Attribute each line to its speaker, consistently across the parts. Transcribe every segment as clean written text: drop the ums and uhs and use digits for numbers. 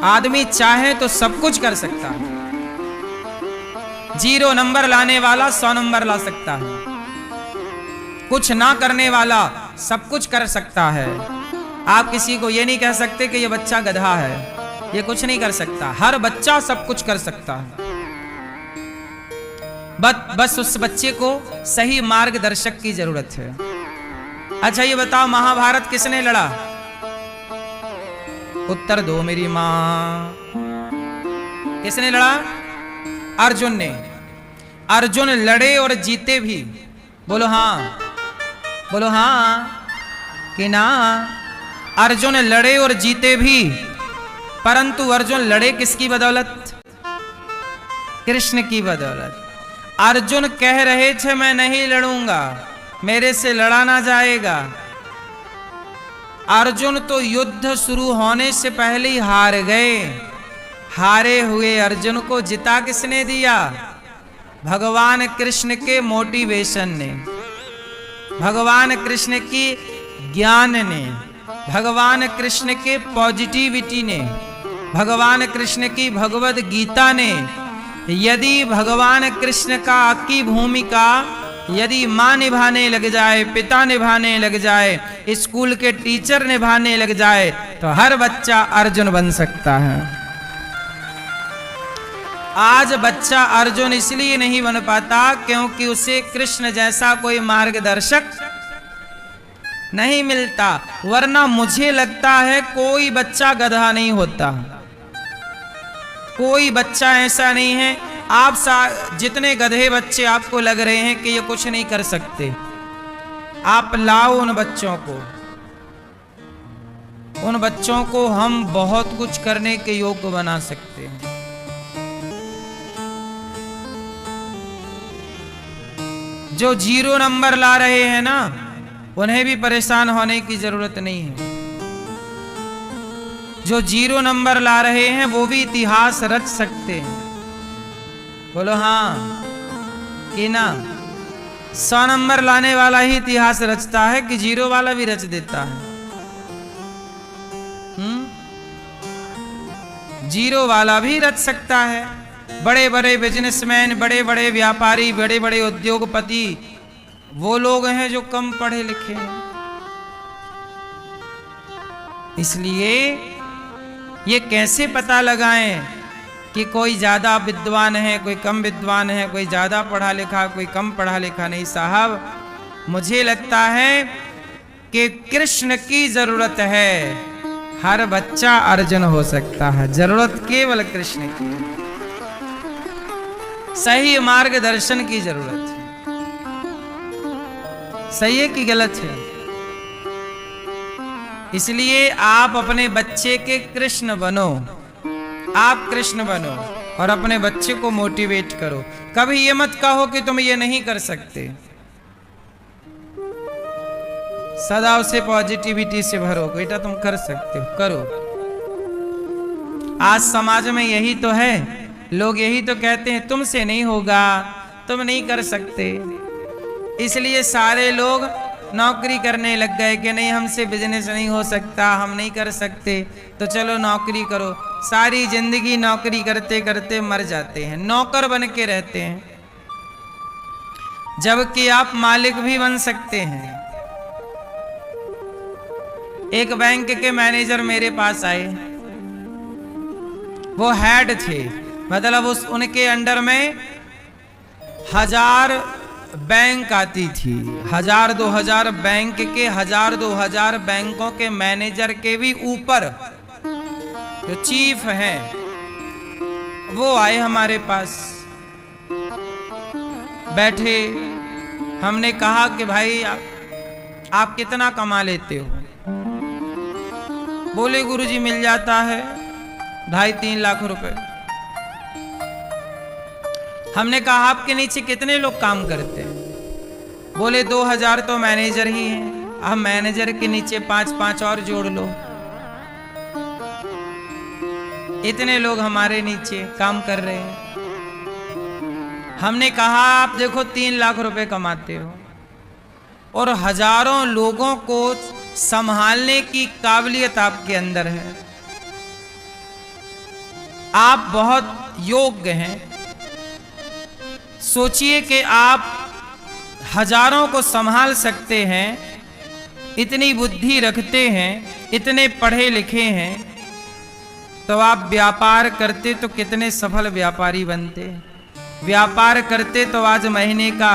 Speaker 1: आदमी चाहे तो सब कुछ कर सकता है। 0 नंबर लाने वाला 100 नंबर ला सकता है। कुछ ना करने वाला सब कुछ कर सकता है। आप किसी को ये नहीं कह सकते कि ये बच्चा गधा है, ये कुछ नहीं कर सकता। हर बच्चा सब कुछ कर सकता है। बस उस बच्चे को सही मार्गदर्शक की जरूरत है। अच्छा ये बताओ, महाभारत किसने लड़ा? उत्तर दो मेरी मां। किसने लड़ा? अर्जुन ने। अर्जुन लड़े और जीते भी। बोलो हाँ, बोलो हाँ कि ना। अर्जुन लड़े और जीते भी, परंतु अर्जुन लड़े किसकी बदौलत? कृष्ण की बदौलत। अर्जुन कह रहे थे मैं नहीं लड़ूंगा, मेरे से लड़ा ना जाएगा। अर्जुन तो युद्ध शुरू होने से पहले ही हार गए। हारे हुए अर्जुन को जिता किसने दिया? भगवान कृष्ण के मोटिवेशन ने, भगवान कृष्ण की ज्ञान ने, भगवान कृष्ण के पॉजिटिविटी ने, भगवान कृष्ण की भगवद गीता ने। यदि भगवान कृष्ण का की भूमिका यदि माँ निभाने लग जाए, पिता निभाने लग जाए, स्कूल के टीचर निभाने लग जाए, तो हर बच्चा अर्जुन बन सकता है। आज बच्चा अर्जुन इसलिए नहीं बन पाता क्योंकि उसे कृष्ण जैसा कोई मार्गदर्शक नहीं मिलता। वरना मुझे लगता है कोई बच्चा गधा नहीं होता। कोई बच्चा ऐसा नहीं है। आप जितने गधे बच्चे आपको लग रहे हैं कि ये कुछ नहीं कर सकते, आप लाओ उन बच्चों को। उन बच्चों को हम बहुत कुछ करने के योग्य बना सकते हैं। जो 0 नंबर ला रहे हैं ना, उन्हें भी परेशान होने की जरूरत नहीं है। जो 0 नंबर ला रहे हैं वो भी इतिहास रच सकते हैं। बोलो हाँ कि ना। 100 नंबर लाने वाला ही इतिहास रचता है कि 0 वाला भी रच देता है? 0 वाला भी रच सकता है। बड़े बड़े बिजनेसमैन, बड़े बड़े व्यापारी, बड़े बड़े उद्योगपति वो लोग हैं जो कम पढ़े लिखे हैं। इसलिए ये कैसे पता लगाएं कि कोई ज्यादा विद्वान है, कोई कम विद्वान है, कोई ज्यादा पढ़ा लिखा, कोई कम पढ़ा लिखा? नहीं साहब, मुझे लगता है कि कृष्ण की जरूरत है। हर बच्चा अर्जुन हो सकता है, जरूरत केवल कृष्ण की। सही मार्गदर्शन की जरूरत है। सही है कि गलत है? इसलिए आप अपने बच्चे के कृष्ण बनो। आप कृष्ण बनो और अपने बच्चे को मोटिवेट करो। कभी ये मत कहो कि तुम ये नहीं कर सकते। सदा उसे पॉजिटिविटी से भरो, बेटा तुम कर सकते हो, करो। आज समाज में यही तो है, लोग यही तो कहते हैं तुमसे नहीं होगा, तुम नहीं कर सकते। इसलिए सारे लोग नौकरी करने लग गए कि नहीं हमसे बिजनेस नहीं हो सकता, हम नहीं कर सकते, तो चलो नौकरी करो। सारी जिंदगी नौकरी करते करते मर जाते हैं, नौकर बन के रहते हैं, जबकि आप मालिक भी बन सकते हैं। एक बैंक के मैनेजर मेरे पास आए, वो हेड थे, मतलब उनके अंडर में 1000 बैंक आती थी। 1000-2000 बैंक के 1000-2000 बैंकों के मैनेजर के भी ऊपर जो चीफ हैं वो आए हमारे पास, बैठे। हमने कहा कि भाई आप कितना कमा लेते हो? बोले गुरुजी मिल जाता है 2.5-3 लाख रुपए। हमने कहा आपके नीचे कितने लोग काम करते हैं? बोले 2000 तो मैनेजर ही हैं। अब मैनेजर के नीचे 5-5 और जोड़ लो, इतने लोग हमारे नीचे काम कर रहे हैं। हमने कहा आप देखो 3 लाख रुपए कमाते हो और हजारों लोगों को संभालने की काबिलियत आपके अंदर है। आप बहुत योग्य हैं। सोचिए कि आप हजारों को संभाल सकते हैं, इतनी बुद्धि रखते हैं, इतने पढ़े लिखे हैं, तो आप व्यापार करते तो कितने सफल व्यापारी बनते। व्यापार करते तो आज महीने का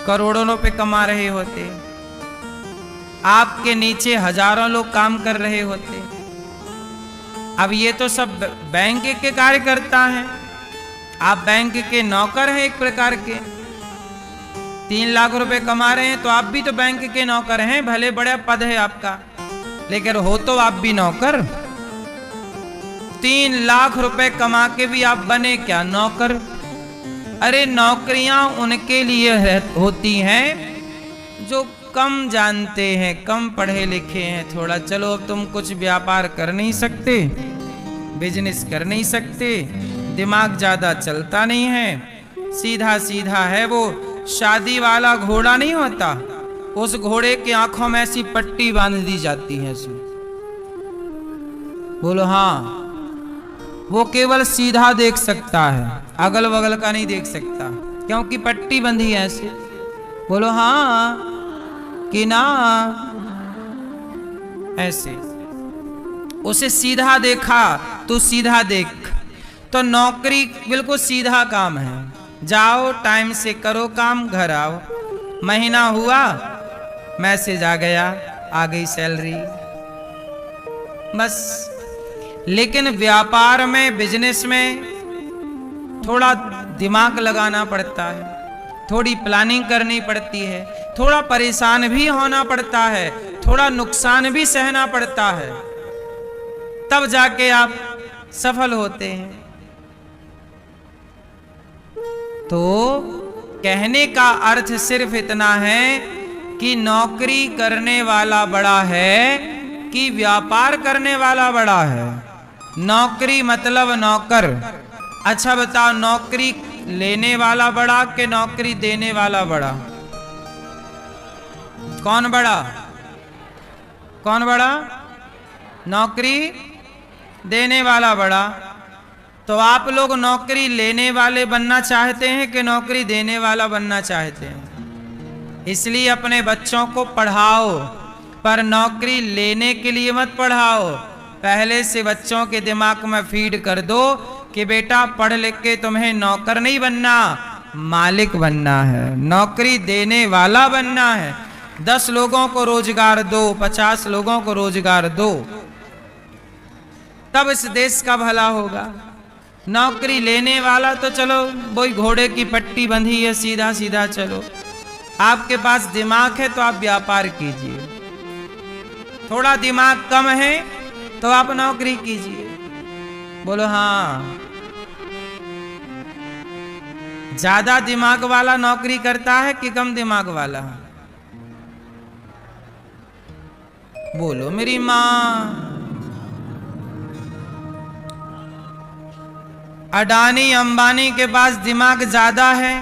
Speaker 1: करोड़ों रुपए कमा रहे होते। आपके नीचे हजारों लोग काम कर रहे होते। अब ये तो सब बैंक के कार्यकर्ता हैं, आप बैंक के नौकर हैं एक प्रकार के। 3 लाख रुपए कमा रहे हैं तो आप भी तो बैंक के नौकर हैं, भले बड़ा पद है आपका, लेकिन हो तो आप भी नौकर। 3 लाख रुपए कमा के भी आप बने क्या? नौकर। अरे नौकरियां उनके लिए होती हैं जो कम जानते हैं, कम पढ़े लिखे हैं थोड़ा। चलो अब तुम कुछ व्यापार कर नहीं सकते, बिजनेस कर नहीं सकते, दिमाग ज्यादा चलता नहीं है, सीधा सीधा है। वो शादी वाला घोड़ा नहीं होता, उस घोड़े की आंखों में ऐसी पट्टी बांध दी जाती है ऐसी। बोलो हाँ, वो केवल सीधा देख सकता है, अगल बगल का नहीं देख सकता, क्योंकि पट्टी बंधी है ऐसे। बोलो हाँ कि ना? ऐसे उसे सीधा देखा तो सीधा देख। तो नौकरी बिल्कुल सीधा काम है, जाओ टाइम से करो काम, घर आओ, महीना हुआ मैसेज आ गया, आ गई सैलरी, बस। लेकिन व्यापार में, बिजनेस में थोड़ा दिमाग लगाना पड़ता है, थोड़ी प्लानिंग करनी पड़ती है, थोड़ा परेशान भी होना पड़ता है, थोड़ा नुकसान भी सहना पड़ता है, तब जाके आप सफल होते हैं। तो कहने का अर्थ सिर्फ इतना है कि नौकरी करने वाला बड़ा है कि व्यापार करने वाला बड़ा है। नौकरी मतलब नौकर। अच्छा बताओ, नौकरी लेने वाला बड़ा कि नौकरी देने वाला बड़ा? कौन बड़ा? कौन बड़ा? नौकरी देने वाला बड़ा। तो आप लोग नौकरी लेने वाले बनना चाहते हैं कि नौकरी देने वाला बनना चाहते हैं? इसलिए अपने बच्चों को पढ़ाओ, पर नौकरी लेने के लिए मत पढ़ाओ। पहले से बच्चों के दिमाग में फीड कर दो कि बेटा पढ़ लिख के तुम्हें नौकर नहीं बनना, मालिक बनना है, नौकरी देने वाला बनना है। 10 लोगों को रोजगार दो, 50 लोगों को रोजगार दो, तब इस देश का भला होगा। नौकरी लेने वाला तो चलो वही घोड़े की पट्टी बंधी है, सीधा सीधा चलो। आपके पास दिमाग है तो आप व्यापार कीजिए, थोड़ा दिमाग कम है तो आप नौकरी कीजिए। बोलो हाँ। ज्यादा दिमाग वाला नौकरी करता है कि कम दिमाग वाला? बोलो मेरी मां। अडानी अंबानी के पास दिमाग ज्यादा है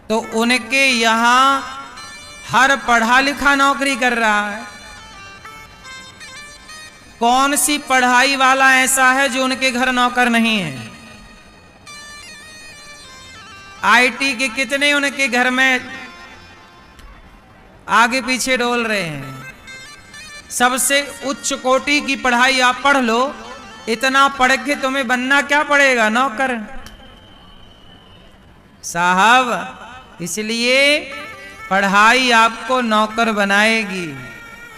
Speaker 1: तो उनके यहां हर पढ़ा लिखा नौकरी कर रहा है। कौन सी पढ़ाई वाला ऐसा है जो उनके घर नौकर नहीं है? आईटी के कितने उनके घर में आगे पीछे डोल रहे हैं। सबसे उच्च कोटि की पढ़ाई आप पढ़ लो, इतना पढ़ के तुम्हें बनना क्या पड़ेगा? नौकर साहब। इसलिए पढ़ाई आपको नौकर बनाएगी।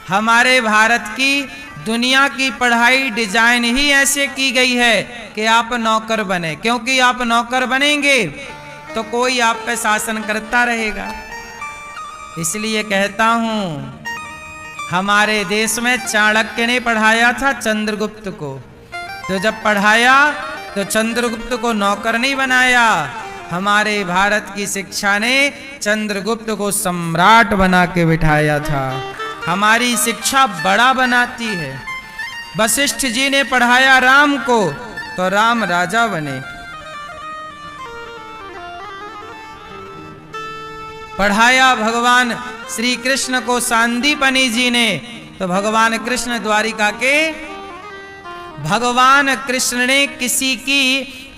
Speaker 1: हमारे भारत की, दुनिया की पढ़ाई डिजाइन ही ऐसे की गई है कि आप नौकर बने, क्योंकि आप नौकर बनेंगे तो कोई आप पे शासन करता रहेगा। इसलिए कहता हूं, हमारे देश में चाणक्य ने पढ़ाया था चंद्रगुप्त को, तो जब पढ़ाया तो चंद्रगुप्त को नौकर नहीं बनाया। हमारे भारत की शिक्षा ने चंद्रगुप्त को सम्राट बना के बिठाया था। हमारी शिक्षा बड़ा बनाती है। वशिष्ठ जी ने पढ़ाया राम को तो राम राजा बने। पढ़ाया भगवान श्री कृष्ण को सांदीपनि जी ने तो भगवान कृष्ण द्वारिका के भगवान कृष्ण ने किसी की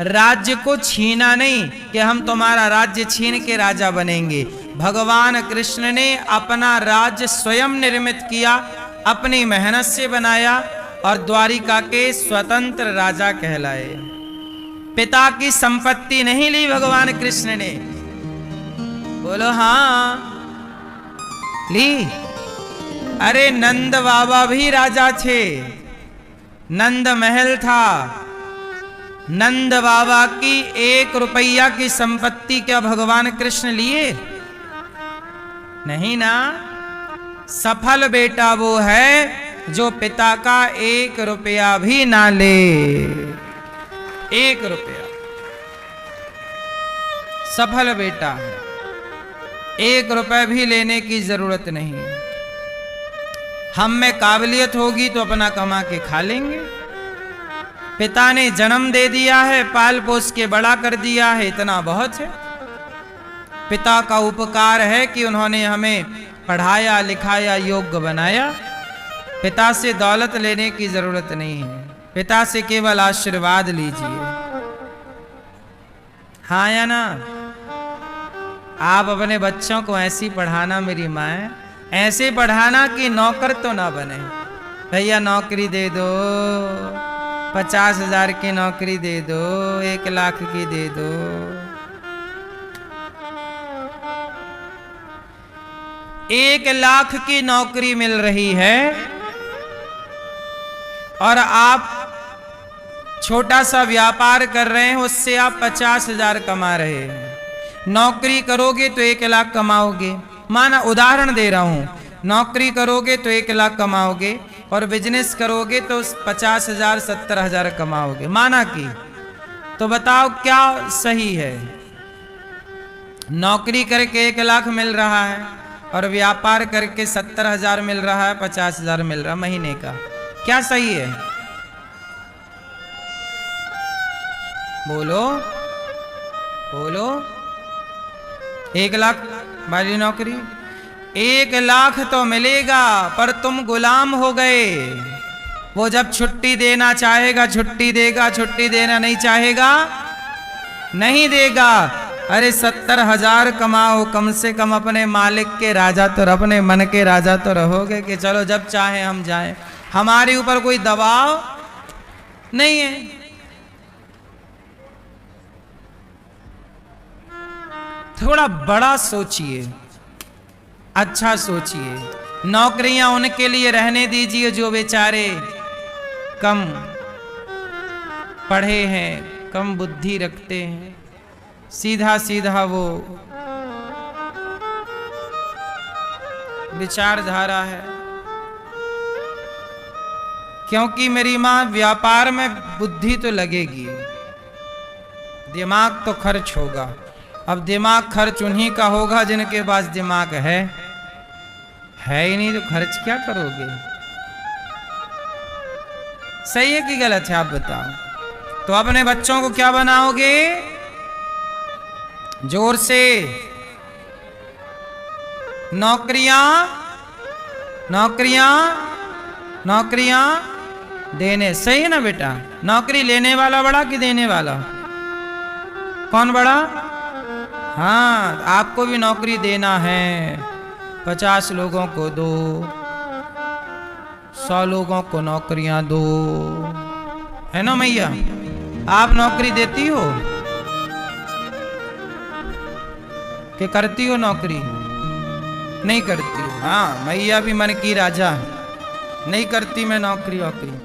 Speaker 1: राज्य को छीना नहीं कि हम तुम्हारा राज्य छीन के राजा बनेंगे। भगवान कृष्ण ने अपना राज्य स्वयं निर्मित किया, अपनी मेहनत से बनाया और द्वारिका के स्वतंत्र राजा कहलाए। पिता की संपत्ति नहीं ली भगवान कृष्ण ने। बोलो हाँ, ली। अरे नंद बाबा भी राजा थे, नंद महल था। नंद बाबा की 1 रुपया की संपत्ति क्या भगवान कृष्ण लिए? नहीं ना। सफल बेटा वो है जो पिता का 1 रुपया भी ना ले। 1 रुपया सफल बेटा है। 1 रुपया भी लेने की जरूरत नहीं। हम में काबिलियत होगी तो अपना कमा के खा लेंगे। पिता ने जन्म दे दिया है, पाल पोस के बड़ा कर दिया है, इतना बहुत है। पिता का उपकार है कि उन्होंने हमें पढ़ाया लिखाया, योग्य बनाया। पिता से दौलत लेने की जरूरत नहीं है, पिता से केवल आशीर्वाद लीजिए। हाँ या ना? आप अपने बच्चों को ऐसी पढ़ाना, मेरी माँ, ऐसे पढ़ाना कि नौकर तो ना बने। भैया नौकरी दे दो, 50,000 की नौकरी दे दो, 1 लाख की दे दो। एक 1 लाख की नौकरी मिल रही है और आप छोटा सा व्यापार कर रहे हैं, उससे आप 50,000 कमा रहे हैं। नौकरी करोगे तो 1 लाख कमाओगे। माना उदाहरण दे रहा हूं, नौकरी करोगे तो 1 लाख कमाओगे और बिजनेस करोगे तो 50,000 70,000 कमाओगे। माना कि तो बताओ क्या सही है? नौकरी करके 1 लाख मिल रहा है और व्यापार करके 70,000 मिल रहा है, 50,000 मिल रहा है महीने का। क्या सही है? बोलो बोलो। 1 लाख वाली नौकरी 1 लाख तो मिलेगा, पर तुम गुलाम हो गए। वो जब छुट्टी देना चाहेगा छुट्टी देगा, छुट्टी देना नहीं चाहेगा नहीं देगा। अरे 70,000 कमाओ, कम से कम अपने मालिक के राजा तो, अपने मन के राजा तो रहोगे कि चलो जब चाहे हम जाएं, हमारे ऊपर कोई दबाव नहीं है। थोड़ा बड़ा सोचिए, अच्छा सोचिए। नौकरियां उनके लिए रहने दीजिए जो बेचारे कम पढ़े हैं, कम बुद्धि रखते हैं, सीधा सीधा वो विचारधारा है। क्योंकि मेरी मां, व्यापार में बुद्धि तो लगेगी, दिमाग तो खर्च होगा। अब दिमाग खर्च उन्हीं का होगा जिनके पास दिमाग है ही नहीं, तो खर्च क्या करोगे? सही है कि गलत है? आप बताओ। तो अपने बच्चों को क्या बनाओगे? जोर से। नौकरियां नौकरियां नौकरियां देने। सही है ना बेटा? नौकरी लेने वाला बड़ा कि देने वाला? कौन बड़ा? हाँ, आपको भी नौकरी देना है। 50 लोगों को दो, 100 लोगों को नौकरियां दो, है ना मैया? आप नौकरी देती हो कि करती हो नौकरी? नहीं करती हो। हाँ, मैया भी मन की राजा, नहीं करती मैं नौकरी वोकरी।